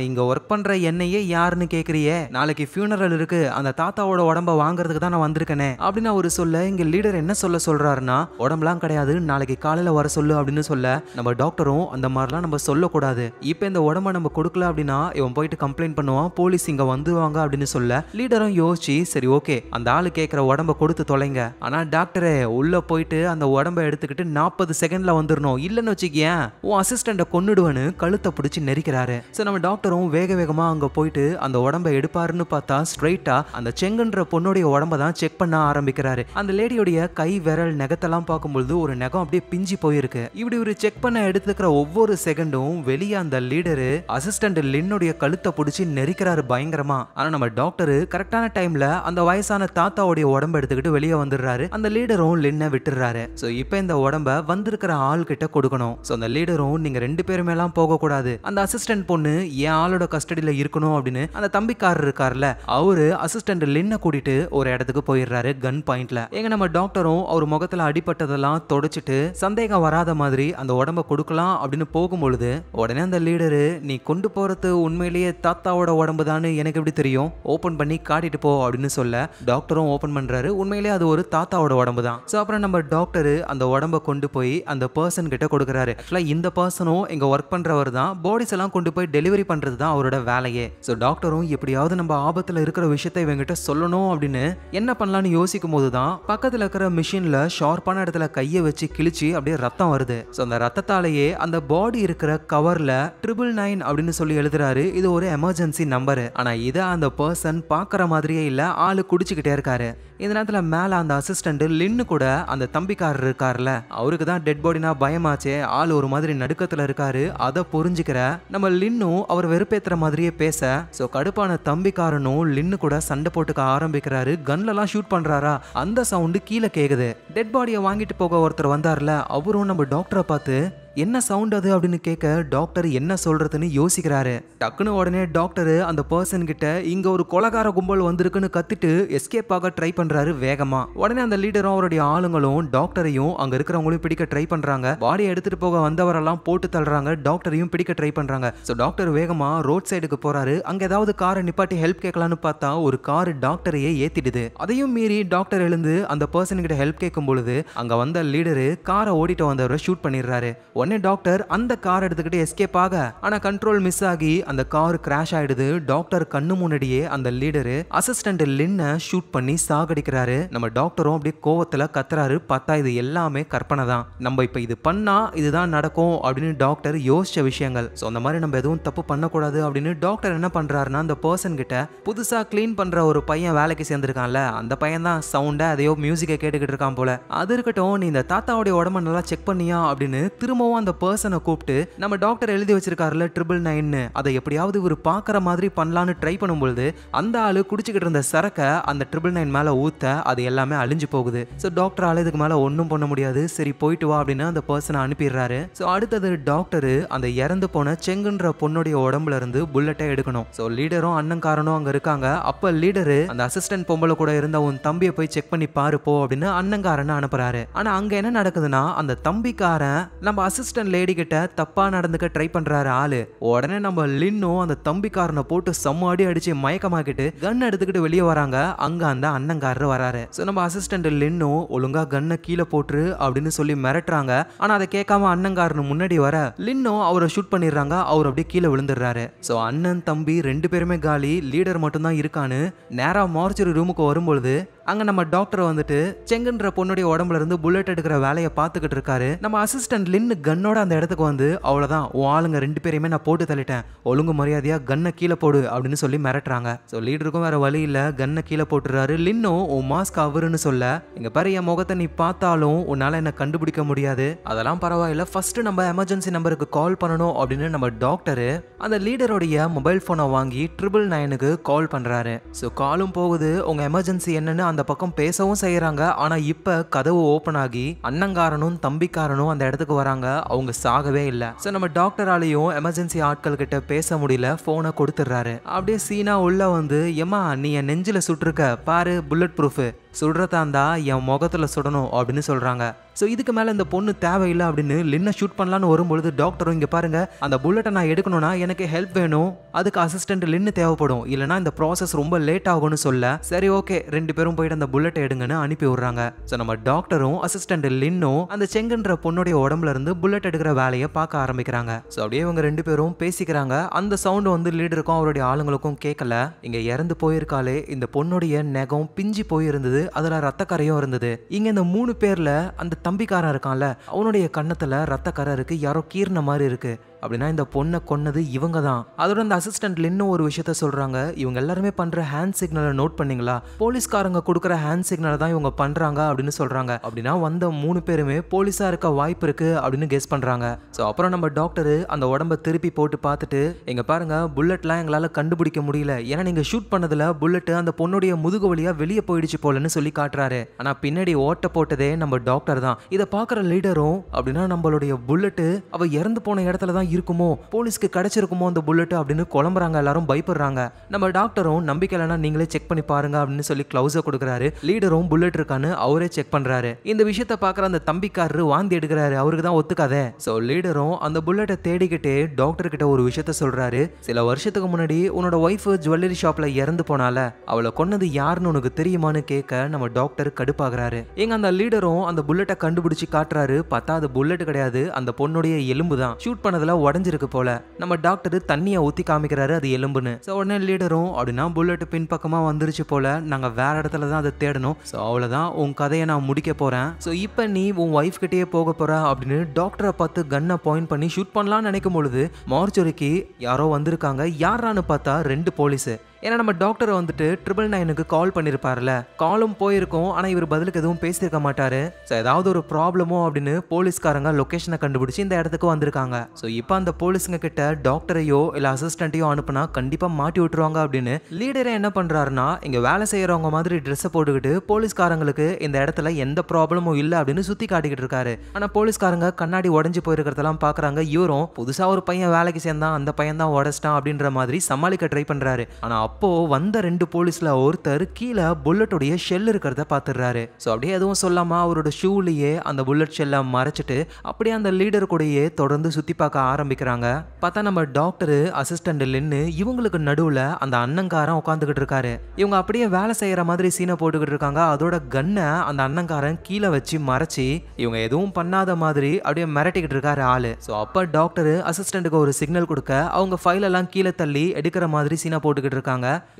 இங்க ஒர்க் பண்ற என்னையே யாருன்னு கேக்குறியே, நாளைக்கு ஃபியூனரல் இருக்கு, அந்த தாத்தாவோட உடம்ப வாங்குறதுக்கு தான் நான் வந்திருக்கேனே அப்படின்னு அவரு சொல்ல, இங்க லீடர் என்ன சொல்றாருன்னா, உடம்பெல்லாம் கிடையாது, நாளைக்கு காலையில வர சொல்லு அப்படின்னு சொல்ல, நம்ம டாக்டரும் அந்த மாதிரிலாம் நம்ம சொல்லக்கூடாது, இப்ப இந்த உடம்ப நம்ம கொடுக்கல அப்படின்னா இவன் போயிட்டு கம்ப்ளைண்ட் பண்ணுவான், போலீஸ் இங்க வந்துவாங்க அப்படின்னு சொல்ல, லீடரும் யோசிச்சு சரி ஓகே அந்த ஆளு கேட்கிற உடம்ப கொடுத்து தொலைங்க, ஆனா டாக்டரே உள்ள போயிட்டு அந்த உடம்ப எடுத்துக்கிட்டு 40 செகண்ட்ல வந்துடணும், இல்லன்னு வச்சுக்கியேன் உன் அசிஸ்டண்ட கொன்னுடுவனு கழுத்தை பிடிச்சி நெரிக்கிறாரு. சோ நம்ம டாக்டரும் வேக வேகமா அங்க போயிட்டு அந்த உடம்ப எடுப்பாருன்னு பார்த்தா ஸ்ட்ரைட்டா அந்த செங்குன்ற பொண்ணுடைய உடம்ப தான் செக் பண்ண ஆரம்பிக்கிறாரு. அந்த லேடியோடைய கை விரல் நகத்தெல்லாம் பார்க்கும்போது ஒரு நகம் அப்படியே பிஞ்சி போயிருக்கு. இப்படி ஒரு செக் பண்ண எடுத்துக்கிற ஒவ்வொரு செகண்டும் வெளியே அந்த லீடரு அசிஸ்டன்ட் லின்னுடைய கழுத்தை பிடிச்சி நெரிக்கிறாரு பயங்கரமா. ஆனா நம்ம டாக்டர் கரெக்டான டைம்ல அந்த வயசான தாத்தாவுடைய உடம்ப எடுத்துக்கிட்டு வெளியே வந்துடுறாரு. அந்த லீடரும் லின்னை விட்டுறாரு. சோ இப்போ இந்த உடம்ப வந்திருக்கிற ஆள் கிட்ட கொடுக்கணும். சோ அந்த லீடரும் நீங்க 2 பேருமே எல்லாம் போக கூடாது, அந்த அசிஸ்டன்ட் பொண்ணு என் ஆளோட கஸ்டடியில இருக்கணும் அப்படின்னு அந்த தம்பிக்காரர் இருக்கார்ல அவரு அசிஸ்டன்ட் லின்னை கூட்டிட்டு ஒரு இடத்துக்கு போயிடுறாரு கன் பாயிண்ட்ல. எங்க நம்ம டாக்டரும் அவர் முகத்துல அடிபட்டதெல்லாம் தொடச்சிட்டு சந்தேகம் வராத மாதிரி அந்த உடம்ப கொடுக்கலாம் அப்படின்னு போகும்பொழுது உடனே அந்த லீடரு நீ கொண்டு போறது உண்மையிலேயே தாத்தாவோட உடம்பு தான் எனக்கு எப்படி தெரியும், ஓபன் பண்ணி காட்டிட்டு போ அப்படின்னு சொல்ல டாக்டரும் ஓபன் பண்றாரு. உண்மையிலேயே அது ஒரு தாத்தாவோட உடம்பு தான். சோ அப்புறம் நம்ம டாக்டர் அந்த உடம்ப கொண்டு போய் அந்த பர்சன் கிட்ட கொடுக்கறாரு. ஆக்சுவலா இந்த பர்சனும் இங்க ஒர்க் பண்றவர் தான், பாடிஸ் எல்லாம் கொண்டு போய் டெலிவரி பண்றது தான் அவரோட வேலையே. சோ டாக்டரும் எப்படியாவது நம்ம ஆபத்துல இருக்கிற விஷயத்தை இவங்கிட்ட சொல்லணும் அப்படின்னு என்ன பண்ணலாம்னு யோசிக்கும் போதுதான் பக்கத்துல இருக்கிற மிஷின்ல ஷார்ப்பான இடத்துல கையை வச்சு கிழிச்சு அப்படியே ரத்தம் வருது. சோ அந்த ரத்தத்தாலேயே அந்த பாடி இருக்கிற கவர்ல 999 அப்படின்னு சொல்லி எழுதுறாரு. இது ஒரு எமர்ஜென்சி நம்பர். ஆனா இத அந்த பர்சன் பாக்குற மாதிரியே இல்ல, ஆளு குடிச்சுக்கிட்டே இருக்காரு. இந்த நேரத்துல மேல அந்த அசிஸ்டன்ட் லின்னு கூட அந்த தம்பிக்காரர் இருக்காருல அவருக்கு தான் டெட் பாடினா பயமாச்சே, ஆள் ஒரு மாதிரி நடுக்கத்துல இருக்காரு. அதை புரிஞ்சுக்கிற நம்ம லின்னும் அவர் வெறுப்பேத்துற மாதிரியே பேச சோ கடுப்பான தம்பிக்காரனும் லின்னு கூட சண்டை போட்டுக்க ஆரம்பிக்கிறாரு. கன்ல எல்லாம் ஷூட் பண்றாரா, அந்த சவுண்டு கீழே கேக்குது. டெட் பாடியை வாங்கிட்டு போக ஒருத்தர் வந்தார்ல அவரும் நம்ம டாக்டரை பார்த்து என்ன சவுண்ட் அது அப்படின்னு கேட்க டாக்டர் என்ன சொல்றதுன்னு யோசிக்கிறாரு. டக்குன்னு உடனே டாக்டர் அந்த பர்சன் கிட்ட இங்க ஒரு கொலகார கும்பல் வந்திருக்குன்னு கத்திட்டு எஸ்கேப் ஆக ட்ரை பண்றாரு வேகமா. உடனே அந்த லீடரும் அவருடைய ஆளுங்களும் டாக்டரையும் அங்க இருக்கிறவங்களையும் பிடிக்க ட்ரை பண்றாங்க. பாடியை எடுத்துட்டு போக வந்தவரெல்லாம் போட்டு தள்ளுறாங்க, டாக்டரையும் பிடிக்க ட்ரை பண்றாங்க. சோ டாக்டர் வேகமா ரோட் சைடுக்கு போறாரு. அங்க ஏதாவது காரை நிப்பாட்டி ஹெல்ப் கேட்கலான்னு பார்த்தா ஒரு கார் டாக்டரையே ஏத்திடுது. அதையும் மீறி டாக்டர் எழுந்து அந்த பர்சன் கிட்ட ஹெல்ப் கேட்கும் பொழுது அங்க வந்த லீடரு காரை ஓடிட்டு வந்தவரை ஷூட் பண்ணிடுறாரு. உடனே டாக்டர் அந்த கார் எடுத்துக்கிட்டு எஸ்கேப் ஆக ஆனா கண்ட்ரோல் மிஸ் ஆகி அந்த கார் கிராஷ் ஆயிடுது. டாக்டர் கண்ணு முன்னாடியே அந்த லீடரு அசிஸ்டன்ட் லின்னை ஷூட் பண்ணி சாகடிக்கிறாரு. நம்ம டாக்டரும் அப்படியே கோவத்துல கத்துறாரு, பார்த்தா இது எல்லாமே கற்பனை தான், நம்ம இப்ப இது பண்ணா இதுதான் நடக்கும் அப்படின்னு டாக்டர் யோசிச்ச விஷயங்கள். சோ அந்த மாதிரி நம்ம எதுவும் தப்பு பண்ணக்கூடாது அப்படின்னு டாக்டர் என்ன பண்றாருன்னா அந்த பர்சன் கிட்ட புதுசா கிளீன் பண்ற ஒரு பையன் வேலைக்கு சேர்ந்திருக்கான்ல அந்த பையன் தான் சவுண்டா அதையோ மியூசிக்கை கேட்டுக்கிட்டு இருக்கான் போல, அது இருக்கட்டும் நீ இந்த தாத்தாவுடைய உடம்ப நல்லா செக் பண்ணியா அப்படின்னு திரும்பவும் அந்த பர்சனை கூப்பிட்டு நம்ம டாக்டர் எழுதி வச்சிருக்காருல 999 அதை எப்படியாவது இவர் பாக்குற மாதிரி பண்ணலான்னு ட்ரை பண்ணும்போது அந்த ஆளு குடிச்சுக்கிட்டு இருந்த சரக்க அந்த 999 மேல ஊத்த அது எல்லாமே அழிஞ்சு போகுது. சோ டாக்டரால இதுக்கு மேல ஒன்னும் பண்ண முடியாது, சரி போயிட்டு வா அப்படின்னு அந்த பர்சனை அனுப்பிடுறாரு. சோ அடுத்தது டாக்டர் அந்த இறந்து போன செங்குன்ற பொண்ணுடைய உடம்புல இருந்து புல்லட்டை எடுக்கணும். சோ லீடரும் அண்ணன்காரனும் அங்க இருக்காங்க. அப்ப லீடரு அந்த அசிஸ்டன்ட் பொம்பளை கூட இருந்த உன் தம்பியை போய் செக் பண்ணி பாரு போ அப்படின்னு அண்ணன்காரனை அனுப்புறாரு. ஆனா அங்க என்ன நடக்குதுன்னா அந்த தம்பிக்காரன் நம்ம அசிஸ்டன்ட் லேடி கிட்ட தப்பா நடந்துக்க ட்ரை பண்றாரு ஆளு. உடனே நம்ம லின்னும் அந்த தம்பிக்காரனை போட்டு செம்ம அடி அடிச்சு மயக்கமாக்கிட்டு கன் எடுத்துக்கிட்டு வெளியே வராங்க. அங்க அந்த அண்ணன்காரர் வராரு. சோ நம்ம அசிஸ்டன்ட் லின்னும் ஒழுங்கா கன்னை கீழே போட்டுரு அப்படின்னு சொல்லி மிரட்டுறாங்க. ஆனா அதை கேட்காம அண்ணன்காரன் முன்னாடி வர லின்னும் அவரை ஷூட் பண்ணிடுறாங்க. அவர் அப்படியே கீழே விழுந்துடுறாரு. சோ அண்ணன் தம்பி 2 பேருமே காலி, லீடர் மட்டும் தான் இருக்கான்னு நேரா மார்ச்சரி ரூமுக்கு வரும்பொழுது அங்க நம்ம டாக்டர் வந்துட்டு செங்குன்ற பொண்ணுடைய உடம்புல இருந்து புல்லட் எடுக்கிற வேலையை பார்த்துக்கிட்டு இருக்காரு. நம்ம அசிஸ்டன்ட் லின்னு கன்னோட அந்த இடத்துக்கு வந்து அவ்வளவுதான் உன் ஆளுங்க 2 பேரையுமே நான் போட்டு தள்ளிட்டேன், ஒழுங்கு மரியாதையா கன்னை கீழே போடு அப்படின்னு சொல்லி மிரட்டுறாங்க. சோ லீடருக்கும் வேற வழி இல்ல, கன்னை கீழே போட்டுறாரு. லின்னும் உன் மாஸ்க் அவருன்னு சொல்ல இங்க பாரு என் முகத்தை நீ பார்த்தாலும் உன்னால என்ன கண்டுபிடிக்க முடியாது, அதெல்லாம் பரவாயில்ல, ஃபர்ஸ்ட் நம்ம எமர்ஜென்சி நம்பருக்கு கால் பண்ணணும் அப்படின்னு நம்ம டாக்டர் அந்த லீடருடைய மொபைல் போனை வாங்கி 999க்கு கால் பண்றாரு. சோ காலும் போகுது, உங்க எமர்ஜென்சி என்னன்னு அந்த பக்கம் பேசவும் செய்யறாங்க. ஆனா இப்ப கதவு ஓபன் ஆகி அண்ணங்காரனும் தம்பிக்காரனும் அந்த இடத்துக்கு வராங்க. அவங்க சாகவே இல்ல. சோ நம்ம டாக்டராலையும் எமர்ஜென்சி ஆட்கள் கிட்ட பேச முடியல, போனை கொடுத்துறாரு. அப்படியே சீனா உள்ள வந்து எம்மா நீ என் நெஞ்சில சுட்டிருக்க பாரு புல்லட் ப்ரூஃப், சுடுறதா இருந்தா என் முகத்துல சுடணும் அப்படின்னு சொல்றாங்க. ஸோ இதுக்கு மேலே இந்த பொண்ணு தேவையில்லை அப்படின்னு லின்னை ஷூட் பண்ணலான்னு வரும்பொழுது டாக்டரும் இங்கே பாருங்க, அந்த புல்லட்டை நான் எடுக்கணும்னா எனக்கு ஹெல்ப் வேணும், அதுக்கு அசிஸ்டன்ட் லின்னு தேவைப்படும், இல்லைனா இந்த ப்ராசஸ் ரொம்ப லேட் ஆகும்னு சொல்ல சரி ஓகே 2 பேரும் போயிட்டு அந்த புல்லட்டை எடுங்கன்னு அனுப்பி விடுறாங்க. ஸோ நம்ம டாக்டரும் அசிஸ்டன்ட் லின்னும் அந்த செங்குன்ற பொண்ணுடைய உடம்புல இருந்து புல்லட் எடுக்கிற வேலையை பார்க்க ஆரம்பிக்கிறாங்க. ஸோ அப்படியே இவங்க 2 பேரும் பேசிக்கிறாங்க. அந்த சவுண்டு வந்து லீடருக்கும் அவருடைய ஆளுங்களுக்கும் கேட்கல. இங்க இறந்து போயிருக்காளே இந்த பொண்ணுடைய நெகம் பிஞ்சு போயிருந்தது, அதுல ரத்தக்கரையும் இருந்தது. இங்க இந்த 3 பேர்ல அந்த தம்பிக்காரன் இருக்கான்ல, அவனுடைய கண்ணத்துல ரத்தக்கரை இருக்கு, யாரோ கீர்ன மாதிரி இருக்கு. அப்படின்னா இந்த பொண்ணை கொன்னது இவங்க தான். அதோட அந்த அசிஸ்டன்ட் இன்னும் ஒரு விஷயத்த சொல்றாங்க, இவங்க எல்லாருமே பண்ற ஹேண்ட் சிக்னலை நோட் பண்ணீங்களா, போலீஸ்காரங்க கொடுக்குற ஹேண்ட் சிக்னலை தான் இவங்க பண்றாங்க அப்படின்னு சொல்றாங்க. அப்படின்னா வந்த 3 பேருமே போலீஸா இருக்க வாய்ப்பு இருக்கு அப்படின்னு கெஸ் பண்றாங்க. ஸோ அப்புறம் நம்ம டாக்டர் அந்த உடம்ப திருப்பி போட்டு பார்த்துட்டு, எங்க பாருங்க புல்லட்லாம் எங்களால கண்டுபிடிக்க முடியல, ஏன்னா நீங்க ஷூட் பண்ணதுல புல்லட் அந்த பொண்ணுடைய முதுகு வழியா வெளியே போயிடுச்சு போலன்னு சொல்லி காட்டுறாரு. ஆனா பின்னாடி ஓட்ட போட்டதே நம்ம டாக்டர் தான். இதை பாக்குற லீடரும், அப்படின்னா நம்மளுடைய புல்லட் அவ இறந்து போன இடத்துல தான் இருக்குமோ, போலீஸ்க்கு கிடைச்சிருக்குமோ அந்த புல்லட் அப்படின்னு குழம்புறாங்க. எல்லாரும் பயப்படுறாங்க. நம்ம டாக்டரும் நம்பிக்கை இல்லைன்னா நீங்களே செக் பண்ணி பாருங்க அப்படின்னு சொல்லி கிளவுஸை கொடுக்குறாரு. லீடரும் புல்லட் இருக்கான்னு அவரே செக் பண்றாரு. இந்த விஷயத்தை பார்க்குற அந்த தம்பிக்காரரு வாந்தி எடுக்கிறாரு, அவருக்கு தான் ஒத்துக்காதே. ஸோ லீடரும் அந்த புல்லட்டை தேடிக்கிட்டே டாக்டர் கிட்ட ஒரு விஷயத்த சொல்றாரு, சில வருஷத்துக்கு முன்னாடி உன்னோட ஒய்ஃப் ஜுவல்லரி ஷாப்ல இறந்து போனால, அவளை கொன்னது யாருன்னு உனக்கு தெரியுமான்னு கேட்க நம்ம டாக்டர் கடுப்பாகிறாரு. எங்க அந்த லீடரும் அந்த புல்லட்டை கண்டுபிடிச்சு காட்டுறாரு. பார்த்தா அது புல்லட் கிடையாது, அந்த பொண்ணுடைய எலும்பு தான். ஷூட் பண்ணதுல உடஞ்சிருக்கு போல. நம்ம டாக்டர் தண்ணியை ஊத்தி காமிக்கிறாரு அது எலும்புன்னு. ஸோ உடனே லீடரும், அப்படின்னா புல்லட் பின்பக்கமா வந்துருச்சு போல, நாங்க வேற இடத்துல தான் அதை தேடணும், ஸோ அவ்வளவுதான் உன் கதையை நான் முடிக்க போறேன், ஸோ இப்போ நீ உன் ஒய்ஃப் கிட்டேயே போக போற அப்படின்னு டாக்டரை பார்த்து கன்னை பாயிண்ட் பண்ணி ஷூட் பண்ணலாம்னு நினைக்கும் பொழுது மார்ச்சுரிக்கு யாரோ வந்திருக்காங்க. யாரான்னு பார்த்தா 2 போலீஸ். ஏன்னா நம்ம டாக்டரை வந்துட்டு 999க்கு கால் பண்ணியிருப்பார்ல, காலும் போயிருக்கும், ஆனால் இவர் பதிலுக்கு எதுவும் பேசியிருக்க மாட்டாரு. ஸோ ஏதாவது ஒரு ப்ராப்ளமோ அப்படின்னு போலீஸ்காரங்க லொக்கேஷனை கண்டுபிடிச்சி இந்த இடத்துக்கு வந்திருக்காங்க. ஸோ இப்போ அந்த போலீஸுங்க கிட்ட டாக்டரையோ இல்லை அசிஸ்டண்ட்டையோ அனுப்புனா கண்டிப்பாக மாட்டி விட்டுருவாங்க அப்படின்னு லீடரை என்ன பண்ணுறாருன்னா, இங்கே வேலை செய்கிறவங்க மாதிரி ட்ரெஸ்ஸை போட்டுக்கிட்டு போலீஸ்காரங்களுக்கு இந்த இடத்துல எந்த ப்ராப்ளமும் இல்லை அப்படின்னு சுற்றி காட்டிக்கிட்டு இருக்காரு. ஆனால் போலீஸ்காரங்க கண்ணாடி உடஞ்சி போயிருக்கிறதெல்லாம் பார்க்குறாங்க. இவரும் புதுசாக ஒரு பையன் வேலைக்கு சேர்ந்தான், அந்த பையன் தான் உடச்சிட்டான் அப்படின்ற மாதிரி சமாளிக்க ட்ரை பண்ணுறாரு. ஆனால் அப்போ வந்த 2 போலீஸ்ல ஒருத்தர் கீழே புல்லட்டுடைய ஷெல் இருக்கிறத பாத்துறாரு. சோ அப்படியே எதுவும் சொல்லாம அவரோட ஷூலயே அந்த புல்லட் ஷெல்லை மறைச்சிட்டு அப்படியே அந்த லீடர் கூடயே தொடர்ந்து சுத்தி பார்க்க ஆரம்பிக்கிறாங்க. பார்த்தா நம்ம டாக்டர் அசிஸ்டன்ட் லின்னு இவங்களுக்கு நடுவுல அந்த அண்ணங்காரன் உட்காந்துக்கிட்டு இருக்காரு. இவங்க அப்படியே வேலை செய்யற மாதிரி சீனை போட்டுக்கிட்டு இருக்காங்க. அதோட கன்னை அந்த அண்ணங்காரன் கீழே வச்சு மறைச்சி இவங்க எதுவும் பண்ணாத மாதிரி அப்படியே மிரட்டிக்கிட்டு இருக்காரு ஆளு. சோ அப்ப டாக்டர் அசிஸ்டன்ட்டுக்கு ஒரு சிக்னல் கொடுக்க அவங்க ஃபைல் எல்லாம் கீழே தள்ளி எடுக்கிற மாதிரி சீனை போட்டுக்கிட்டு இருக்காங்க.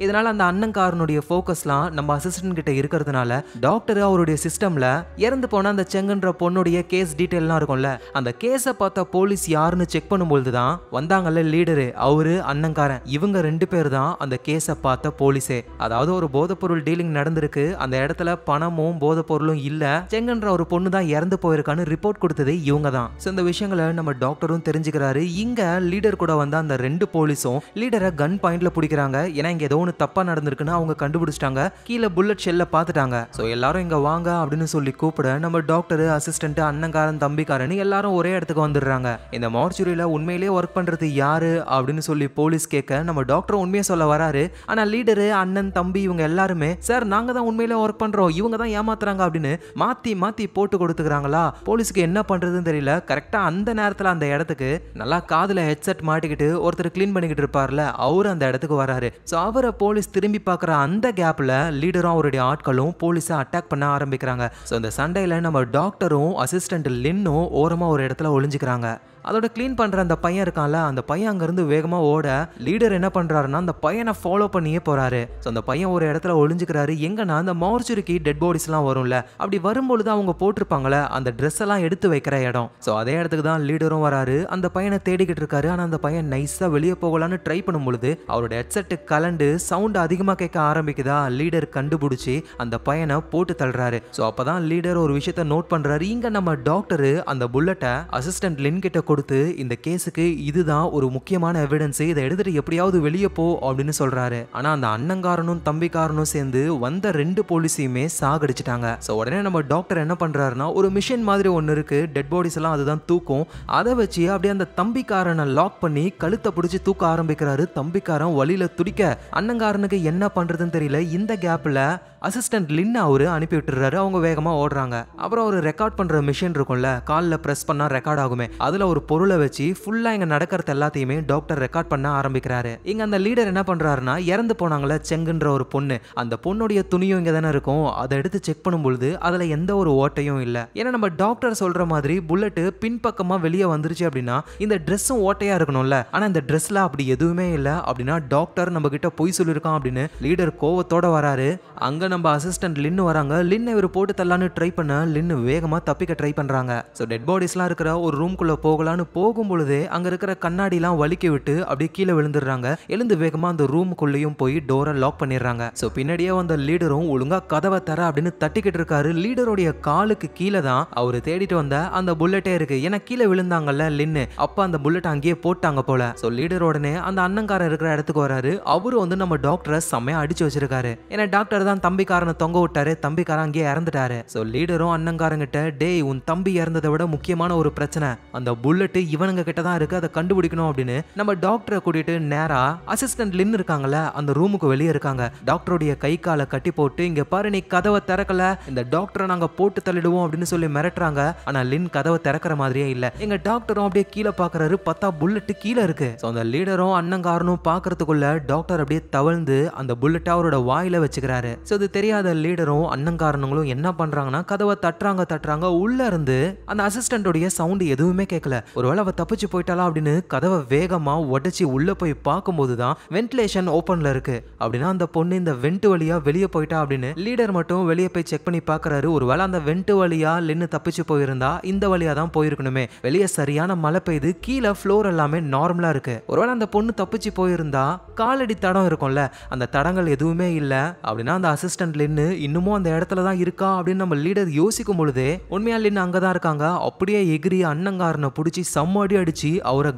இதனால அந்த அண்ணங்காரனுடைய ஃபோக்கஸ்லாம் நம்ம அசிஸ்டன்ட் கிட்ட இருக்கிறதுனால டாக்டர் அவருடைய சிஸ்டம்ல இறந்து போன அந்த செங்குன்ற பொண்ணுடைய கேஸ் டீடைல்லாம் இருக்கும்ல, அந்த கேஸை பார்த்த போலீஸ் யாருன்னு செக் பண்ணும்போது தான் வந்தாங்கல்ல லீடரு, அவரு அண்ணங்காரன், இவங்க 2 பேர் தான் அந்த கேஸை பார்த்த போலீஸே. அதாவது ஒரு போதைப்பொருள் டீலிங் நடந்திருக்கு, அந்த இடத்துல பணமும் போதைப்பொருளும் இல்ல, செங்குன்ற ஒரு பொண்ணு தான் இறந்து போயிருக்கான்னு ரிப்போர்ட் கொடுத்தது இவங்க தான். இந்த விஷயங்களை நம்ம டாக்டரும் தெரிஞ்சுக்கிறாரு. இங்க லீடர் கூட வந்த அந்த 2 போலீஸும் லீடரை கன் பாயிண்ட்ல பிடிக்கிறாங்க. ஏன்னா இங்க ஏதோ ஒன்று தப்பா நடந்திருக்குன்னு அவங்க கண்டுபிடிச்சிட்டாங்க. கீழே புல்லட் ஷெல்ல பார்த்துட்டாங்க. ஸோ எல்லாரும் இங்க வாங்க அப்படின்னு சொல்லி கூப்பிட நம்ம டாக்டர் அசிஸ்டன்ட் அண்ணங்காரன் தம்பிக்காரன் எல்லாரும் ஒரே இடத்துக்கு வந்துடுறாங்க. இந்த மார்ச்சுரியில உண்மையிலேயே ஒர்க் பண்றது யாரு அப்படின்னு சொல்லி போலீஸ் கேட்க நம்ம டாக்டர் உண்மையை சொல்ல வராரு. ஆனா லீடரு அண்ணன் தம்பி இவங்க எல்லாருமே சார் நாங்க தான் உண்மையிலே ஒர்க் பண்றோம், இவங்க தான் ஏமாத்துறாங்க அப்படின்னு மாத்தி மாத்தி போட்டு கொடுத்துக்கிறாங்களா. போலீஸ்க்கு என்ன பண்றதுன்னு தெரியல. கரெக்டா அந்த நேரத்துல அந்த இடத்துக்கு நல்லா காதுல ஹெட்செட் மாட்டிக்கிட்டு ஒருத்தர் கிளீன் பண்ணிக்கிட்டு இருப்பார்ல, அவரு அந்த இடத்துக்கு வராரு. ஸோ அவரை போலீஸ் திரும்பி பார்க்குற அந்த கேப்ல லீடரும் அவருடைய ஆட்களும் போலீஸை அட்டாக் பண்ண ஆரம்பிக்கிறாங்க. ஸோ இந்த சண்டையில் நம்ம டாக்டரும் அசிஸ்டன்ட் லின்னும் ஓரமாக ஒரு இடத்துல ஒளிஞ்சுக்கிறாங்க. அதோட க்ளீன் பண்ற அந்த பையன் இருக்கான்ல, அந்த பையன் அங்கிருந்து வேகமா ஓட லீடர் என்ன பண்றாருன்னா அந்த பையனை ஃபாலோ பண்ணியே போறாரு. ஸோ அந்த பையன் ஒரு இடத்துல ஒளிஞ்சுக்கிறாரு. எங்கன்னா அந்த மார்ச்சுரிக்கு டெட் பாடிஸ் எல்லாம் வரும்ல, அப்படி வரும்பொழுது அவங்க போட்டிருப்பாங்களே அந்த ட்ரெஸ் எல்லாம் எடுத்து வைக்கிற இடம். ஸோ அதே இடத்துக்கு தான் லீடரும் வராரு. அந்த பையனை தேடிக்கிட்டு இருக்காரு. ஆனா அந்த பையன் நைஸா வெளியே போகலான்னு ட்ரை பண்ணும் பொழுது அவரோட ஹெட்செட் கலண்டு சவுண்ட் அதிகமா கேட்க ஆரம்பிக்குதா. லீடர் கண்டுபிடிச்சி அந்த பையனை போட்டு தள்ளுறாரு. ஸோ அப்பதான் லீடர் ஒரு விஷயத்த நோட் பண்றாரு. இங்க நம்ம டாக்டர் அந்த புல்லட்டை அசிஸ்டன்ட் லின் கிட்ட கொடுத்து இந்த கேஸுக்கு இதுதான் ஒரு முக்கியமான எவிடன்ஸ், இதை எடுத்துட்டு எப்படியாவது வெளியே போ அப்படின்னு சொல்றாரு. ஆனா அந்த அண்ணங்காரனும் தம்பிக்காரனும் சேர்ந்து வந்த 2 போலீஸையுமே சாகடிச்சிட்டாங்க. ஸோ உடனே நம்ம டாக்டர் என்ன பண்றாருன்னா, ஒரு மிஷின் மாதிரி ஒன்று இருக்கு, டெட் பாடிஸ் எல்லாம் அதுதான் தூக்கும். அதை வச்சு அப்படியே அந்த தம்பிக்காரனை லாக் பண்ணி கழுத்தை பிடிச்சி தூக்க ஆரம்பிக்கிறாரு. தம்பிக்காரன் வழியில துடிக்க அண்ணங்காரனுக்கு என்ன பண்றதுன்னு தெரியல. இந்த கேப்ல அசிஸ்டன்ட் லின் அவரு அனுப்பி விட்டுறாரு. அவங்க வேகமா ஓடுறாங்க. அப்புறம் ஒரு ரெக்கார்ட் பண்ற மிஷின் இருக்கும்ல, காலில் பிரஸ் பண்ணா ரெக்கார்ட் ஆகுமே, அதுல ஒரு பொருளை வச்சு ஃபுல்லா இங்க நடக்கிறது எல்லாத்தையுமே டாக்டர் ரெக்கார்ட் பண்ண ஆரம்பிக்கிறாரு. இங்க அந்த லீடர் என்ன பண்றாருன்னா, இறந்து போனாங்களே செங்குன்ற ஒரு பொண்ணு, அந்த பொண்ணுடைய துணியும் இங்க தானே இருக்கும், அதை எடுத்து செக் பண்ணும்பொழுது அதுல எந்த ஒரு ஓட்டையும் இல்ல. ஏன்னா நம்ம டாக்டர் சொல்ற மாதிரி புல்லட் பின்பக்கமா வெளியே வந்துருச்சு அப்படின்னா இந்த ட்ரெஸ்ஸும் ஓட்டையா இருக்கணும்ல. ஆனா இந்த ட்ரெஸ்ல அப்படி எதுவுமே இல்ல. அப்படின்னா டாக்டர் நம்ம கிட்ட பொய் சொல்லியிருக்கான் அப்படின்னு லீடர் கோவத்தோட வராரு. அங்க நம்ம அசிஸ்டன்ட் லின்னு வராங்க. லின்னு இவர் போட்டு தள்ளான்னு ட்ரை பண்ண லின்னு வேகமா தப்பிக்க ட்ரை பண்றாங்க. ஸோ டெட் பாடிஸ்லாம் இருக்கிற ஒரு ரூம்குள்ள போகலான்னு போகும்பொழுதே அங்க இருக்கிற கண்ணாடிலாம் வலிக்க விட்டு அப்படியே கீழே விழுந்துடுறாங்க. எழுந்து வேகமா அந்த ரூமுக்குள்ளேயும் போய் டோரை லாக் பண்ணிடுறாங்க. ஸோ பின்னாடியே வந்த லீடரும் ஒழுங்கா கதவை தர அப்படின்னு தட்டிக்கிட்டு இருக்காரு. லீடருடைய காலுக்கு கீழே தான் அவரு தேடிட்டு வந்த அந்த புல்லட்டே இருக்கு. ஏன்னா கீழே விழுந்தாங்கல்ல லின்னு, அப்ப அந்த புல்லட் அங்கேயே போட்டாங்க போல. ஸோ லீடர் உடனே அந்த அண்ணங்காரன் இருக்கிற இடத்துக்கு வராரு. அவரு வந்து நம்ம டாக்டரை செம்மையா அடிச்சு வச்சிருக்காரு. ஏன்னா டாக்டர் தான் தம்பிக்காரனை தொங்க விட்டாரு, தம்பிக்காரன் அங்கேயே இறந்துட்டாரு. ஸோ லீடரும் அண்ணங்காரங்கிட்ட, டேய் உன் தம்பி இறந்ததை விட முக்கியமான ஒரு பிரச்சனை, அந்த புல்லட் இவனுங்க கிட்ட தான் இருக்கு, அதை கண்டுபிடிக்கணும் அப்படின்னு நம்ம டாக்டரை கூட்டிட்டு நேரா அசிஸ்டன்ட் லின் இருக்காங்கல்ல அந்த ரூமுக்கு வெளியே இருக்காங்க. டாக்டருடைய கை காலை கட்டி போட்டு, இங்க பாரு நீ கதவை திறக்கல, இந்த டாக்டரை நாங்க போட்டு தள்ளிடுவோம் அப்படின்னு சொல்லி மிரட்டுறாங்க. ஆனா லின் கதவை திறக்கிற மாதிரியே இல்ல. எங்க டாக்டரும் அப்படியே கீழே பாக்குறாரு, பார்த்தா புல்லட் கீழே இருக்கு. ஸோ அந்த லீடரும் அண்ணங்காரனும் பாக்குறதுக்குள்ள டாக்டர் அப்படியே தவழ்ந்து அந்த புல்லட்டை அவரோட வாயில வச்சுக்கிறாரு. ஸோ இது தெரியாத லீடரும் அண்ணங்காரனுங்களும் என்ன பண்றாங்கன்னா, கதவை தட்டுறாங்க. உள்ள இருந்து அந்த அசிஸ்டன்டோடைய சவுண்ட் எதுவுமே கேட்கல. ஒருவேளை அவ தப்பிச்சு போயிட்டாளா அப்படின்னு கதவை வேகமா உடைச்சு உள்ள போய் பார்க்கும்போது தான் வென்டிலேஷன் ஓப்பன்ல இருக்கு. அப்படின்னா அந்த பொண்ணு இந்த வெண்ட் வழியா வெளியே போயிட்டா அப்படின்னு லீடர் மட்டும் வெளியே போய் செக் பண்ணி பாக்குறாரு. ஒருவேளை அந்த வெண்ட் வழியா லின்னு தப்பிச்சு போயிருந்தா இந்த வழியா தான் போயிருக்கணுமே. வெளியே சரியான மழை பெய்யுது, கீழே ஃப்ளோர் எல்லாமே நார்மலா இருக்கு. ஒருவேளை அந்த பொண்ணு தப்பிச்சு போயிருந்தா காலடி தடம் இருக்கும்ல, அந்த தடங்கள் எதுவுமே இல்ல. அப்படின்னா அந்த அசிஸ்டன்ட் லின்னு இன்னமும் அந்த இடத்துல தான் இருக்கா அப்படின்னு நம்ம லீடர் யோசிக்கும் பொழுதே உண்மையா லின்னு அங்கதான் இருக்காங்க. அப்படியே எகிரி அண்ணங்காரனை பிடிச்சி செம்மடி அடிச்சு அவரை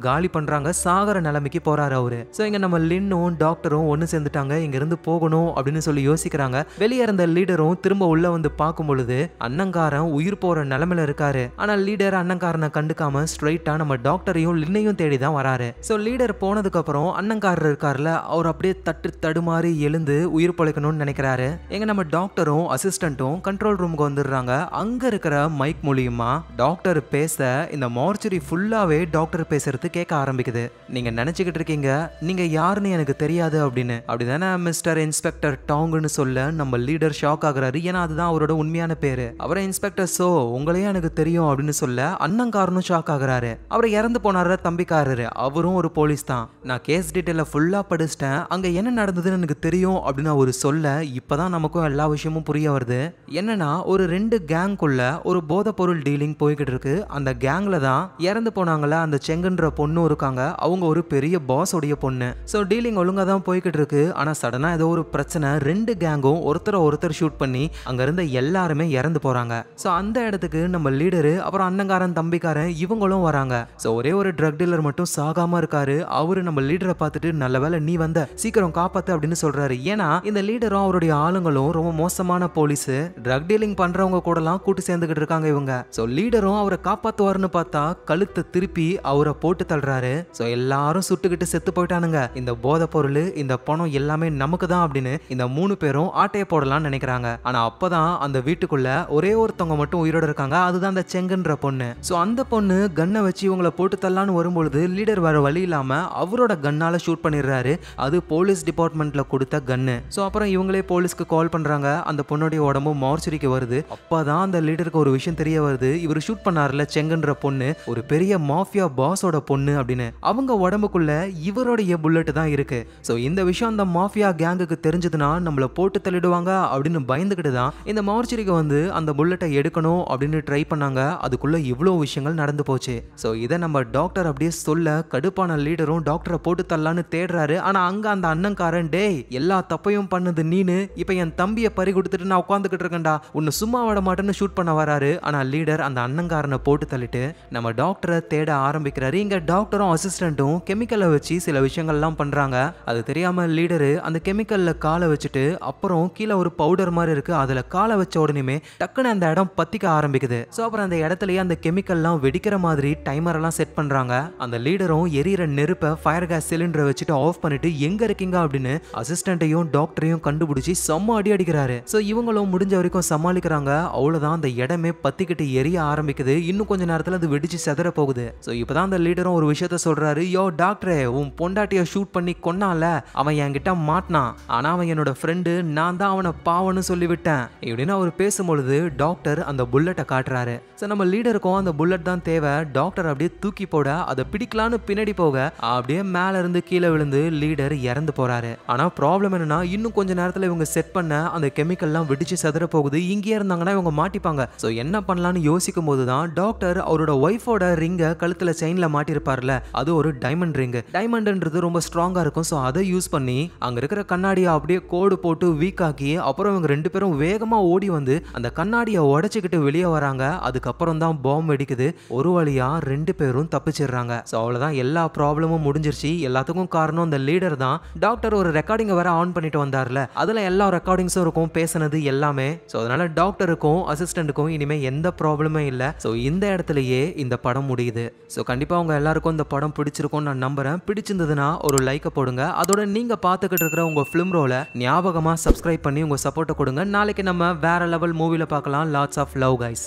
காலி பண்றாங்க. சாகர நிலைமைக்கு போறாரு அவரு. சோ இங்க நம்ம லின்னும் டாக்டரும் ஒன்னு சேர்ந்துட்டாங்க, இங்க இருந்து போகணும் அப்படின்னு சொல்லி யோசிக்கிறாங்க. வெளியே இருந்த லீடரும் திரும்ப உள்ள வந்து பார்க்கும் பொழுது அண்ணங்காரன் உயிர் போற நிலைமையில இருக்காரு. ஆனா லீடர் அண்ணங்காரனை கண்டுக்காம ஸ்ட்ரைட்டா நம்ம டாக்டரையும் லின்னையும் தேடி தான் வராரு. சோ லீடர் போனதுக்கு அப்புறம் அண்ணங்காரர் இருக்காருல, அவர் அப்படியே தட்டு தடுமாறி எழுந்து உயிர் பொழைக்கணும்னு நினைக்கிறாரு. எங்க நம்ம டாக்டரும் அசிஸ்டன்ட்டும் கண்ட்ரோல் ரூமுக்கு வந்துடுறாங்க. அங்க இருக்கிற மைக் மூலியமா டாக்டர் பேச இந்த மார்ச்சரி ஃபுல்லாவே டாக்டர் பேசுறது கேட்க ஆரம்பிக்குது. நீங்க நினைச்சுக்கிட்டு இருக்கீங்க நீங்க யாருன்னு எனக்கு தெரியாது அப்படின்னு. அப்படிதானே மிஸ்டர் இன்ஸ்பெக்டர் டாங்னு சொல்ல நம்ம லீடர் ஷாக் ஆகுறாரு. ஏன்னா அதுதான் அவரோட உண்மையான பேரு. அவரை இன்ஸ்பெக்டர் சோ உங்களையே எனக்கு தெரியும் அப்படின்னு சொல்ல அண்ணங்காரனும் ஷாக் ஆகுறாரு. அவரை இறந்து போனாரு தம்பிக்காரரு, அவரும் ஒரு போலீஸ் தான். நான் கேஸ் டீட்டெயில ஃபுல்லா படிச்சிட்டேன், அங்க என்ன நடந்ததுன்னு எனக்கு தெரியும் அப்படின்னு அவரு சொல்ல இப்பதான் நமக்கும் எல்லா விஷயமும் புரிய வருது. என்னன்னா ஒரு 2 கேங்குள்ள ஒரு போதை பொருள் டீலிங் போய்கிட்டு இருக்கு. அந்த கேங்ல தான் இறந்து போனாங்கல்ல அந்த செங்குன்ற பொண்ணும் இருக்காங்க. அவங்க ஒரு பெரிய பாஸ் உடைய பொண்ணு. சோ டீலிங் ஒழுங்கா தான் போய்கிட்டு இருக்கு. ஆனா சடனா ஏதோ ஒரு பிரச்சனை, 2 கேங்கும் ஒருத்தர் ஷூட் பண்ணி அங்க இருந்த எல்லாருமே இறந்து போறாங்க. சோ அந்த இடத்துக்கு நம்ம லீடரு அப்புறம் அண்ணங்காரன் தம்பிக்காரன் இவங்களும் வராங்க. சோ ஒரே ஒரு ட்ரக் டீலர் மட்டும் சாகாம இருக்காரு. அவரு நம்ம லீடரை பார்த்துட்டு நல்ல வேளை நீ வந்த, சீக்கிரம் காப்பாத்து அப்படின்னு சொல்றாரு. ஏன்னா இந்த லீடரும் அவருடைய ஆளுங்களும் ரொம்ப மோசமான போலீஸ், ட்ரக் டீலிங் பண்றவங்க கூடலாம் கூட்டு சேர்ந்துகிட்டு இருக்காங்க இவங்க. சோ லீடரும் அவரை காப்பாத்துவாருன்னு பார்த்தா கழுத்தை திருப்பி அவரை போட்டு தள்ளுறாரு. சோ எல்லாரும் சுட்டுக்கிட்டு செத்து போயிட்டானுங்க. இந்த போதை பொருள் இந்த பணம் எல்லாமே நமக்கு தான் அப்படின்னு இந்த 3 பேரும் ஆட்டைய போடலாம்னு நினைக்கிறாங்க. ஆனா அப்பதான் அந்த வீட்டுக்குள்ள ஒரே ஒருத்தவங்க மட்டும் உயிரோட இருக்காங்க. அதுதான் அந்த செங்குன்ற பொண்ணு. சோ அந்த பொண்ணு கன்னை வச்சு இவங்களை போட்டு தள்ளான்னு வரும்பொழுது லீடர் வேற வழி இல்லாம அவரோட கன்னால ஷூட் பண்ணிடுறாரு. அது போலீஸ் டிபார்ட்மெண்ட்ல கொடுத்த கன்னு. சோ அப்புறம் இவங்களே போலீஸ்க்கு கால் பண்றாங்க. அந்த பொண்ணுடைய உடம்பு மார்ச்சரிக்கு வருது. அப்பதான் அந்த லீடருக்கு ஒரு விஷயம் தெரிய வருது. இவர் ஷூட் பண்ணார்ல செங்குன்ற பொண்ணு ஒரு பெரிய மாஃபியா பாஸோட பொண்ணு அப்படின்னு. அவங்க உடம்புக்குள்ள இவருடைய புல்லட் தான் இருக்கு. சோ இந்த விஷயம் அந்த மாஃபியா கேங்குக்கு தெரிஞ்சதுன்னா நம்மள போட்டு தள்ளிடுவாங்க அப்படின்னு பயந்துகிட்டு தான் இந்த மார்ச்சரிக்கு வந்து அந்த புல்லட்டை எடுக்கணும் அப்படின்னு ட்ரை பண்ணாங்க. அதுக்குள்ள இவ்வளவு விஷயங்கள் நடந்து போச்சு. சோ இதை நம்ம டாக்டர் அப்படியே சொல்ல கடுப்பான லீடரும் டாக்டரை போட்டு தள்ளலான்னு தேடுறாரு. ஆனா அங்க அந்த அண்ணங்காரன், டேய் எல்லா தப்பையும் பண்ணது நீனு, இப்ப என் தம்பியை பறி கொடுத்துட்டு நான் உட்காந்துக்கிட்டு இருக்கேன்டா, உன்னை சும்மா விட மாட்டேன்னு ஷூட் பண்ண வராரு. ஆனா லீடர் அந்த அண்ணங்காரனை போட்டு தள்ளிட்டு நம்ம டாக்டரை டாக்டரை தேட ஆரம்பிக்கிறாரு. இங்க டாக்டரும் அசிஸ்டன்ட்டும் கெமிக்கலை வச்சு சில விஷயங்கள்லாம் பண்றாங்க. அது தெரியாம லீடரு அந்த கெமிக்கல்ல காலை வச்சுட்டு அப்புறம் கீழே ஒரு பவுடர் மாதிரி இருக்கு, அதுல காலை வச்ச உடனே டக்குன்னு அந்த இடம் பத்திக்க ஆரம்பிக்குது. சோ அப்புறம் அந்த இடத்துலயே அந்த கெமிக்கல்லாம் வெடிக்கிற மாதிரி டைமர் எல்லாம் செட் பண்றாங்க. அந்த லீடரும் எரியிற நெருப்பை ஃபயர் கேஸ் சிலிண்டரை வச்சுட்டு ஆஃப் பண்ணிட்டு எங்க இருக்கீங்க அப்படின்னு அசிஸ்டன்ட்டையும் டாக்டரையும் கண்டுபிடிச்சி செம்ம அடி அடிக்கிறாரு. சோ இவங்களும் முடிஞ்ச வரைக்கும் சமாளிக்கிறாங்க. அவ்வளவுதான், அந்த இடமே பத்திக்கிட்டு எரிய ஆரம்பிக்குது. இன்னும் கொஞ்ச நேரத்துல அது வெடிச்சு செதற போகுது. சோ இப்பதான் அந்த லீடரும் ஒரு விஷயத்த சொல்றாரு. யோ டாக்டரே, உன் பொண்டாட்டிய ஷூட் பண்ணி கொன்னால அவன் என்கிட்ட மாட்டினான், ஆனா அவன் என்னோட ஃப்ரெண்டு, நான் தான் அவனை பாவன்னு சொல்லிவிட்டேன் இப்படின்னு அவர் பேசும்பொழுது டாக்டர் அந்த புல்லட்டை காட்டுறாரு. சோ நம்ம லீடருக்கும் அந்த புல்லட் தான் தேவை. டாக்டர் அப்படியே தூக்கி போட அதை பிடிக்கலான்னு பின்னாடி போக அப்படியே மேல இருந்து கீழே விழுந்து லீடர் இறந்து போறாரு. ஆனா ப்ராப்ளம் என்னன்னா, இன்னும் கொஞ்ச நேரத்துல இவங்க செட் பண்ண அந்த கெமிக்கல்லாம் வெடிச்சு செதற போகுது. இங்கே இருந்தாங்கன்னா இவங்க மாட்டிப்பாங்க. சோ என்ன பண்ணலாம்னு யோசிக்கும் போதுதான் டாக்டர் அவரோட ஒய்ஃபோட ரிங்க கழுத்துல செயின்ல மாட்டிருப்பார்ல, அது ஒரு டைமண்ட் ரிங். டைமண்ட்ன்றது ரொம்ப ஸ்ட்ராங்கா இருக்கும். சோ அதை யூஸ் பண்ணி அங்க இருக்கிற கண்ணாடியை அப்படியே கோடு போட்டு வீக் ஆக்கி அப்புறம் இவங்க ரெண்டு பேரும் வேகமா ஓடி வந்து அந்த கண்ணாடியை உடைச்சுக்கிட்டு வெளியே வராங்க. அதுக்கப்புறம் தான் பாம்பு வெடிக்குது. ஒரு வழியா ரெண்டு பேரும் தப்பிச்சிடுறாங்க. சோ அவ்வளவுதான், எல்லா ப்ராப்ளமும் முடிஞ்சிருச்சு. எல்லாத்துக்கும் காரணம் அந்த லீடர் தான். டாக்டர் ஒரு ரெக்கார்டிங் வேற ஆன் பண்ணிட்டு வந்தார்ல, அதுல எல்லா ரெக்கார்டிங்ஸும் இருக்கும், பேசினது எல்லாமே. சோ அதனால டாக்டருக்கும் அசிஸ்டன்ட்டுக்கும் இனிமே எந்த ப்ராப்ளமே இல்ல. சோ இந்த இடத்துலயே இந்த படம் முடியுது. சோ கண்டிப்பா உங்க எல்லாருக்கும் இந்த படம் பிடிச்சிருக்கும் நான் நம்புறேன். பிடிச்சிருந்ததுன்னா ஒரு லைக்கை போடுங்க. அதோட நீங்க பார்த்துக்கிட்டு இருக்கிற உங்க ஃபிலிம் ரோல ஞாபகமா சப்ஸ்கிரைப் பண்ணி உங்க சப்போர்ட்டை கொடுங்க. நாளைக்கு நம்ம வேற லெவல் மூவில பார்க்கலாம். Lots of love guys.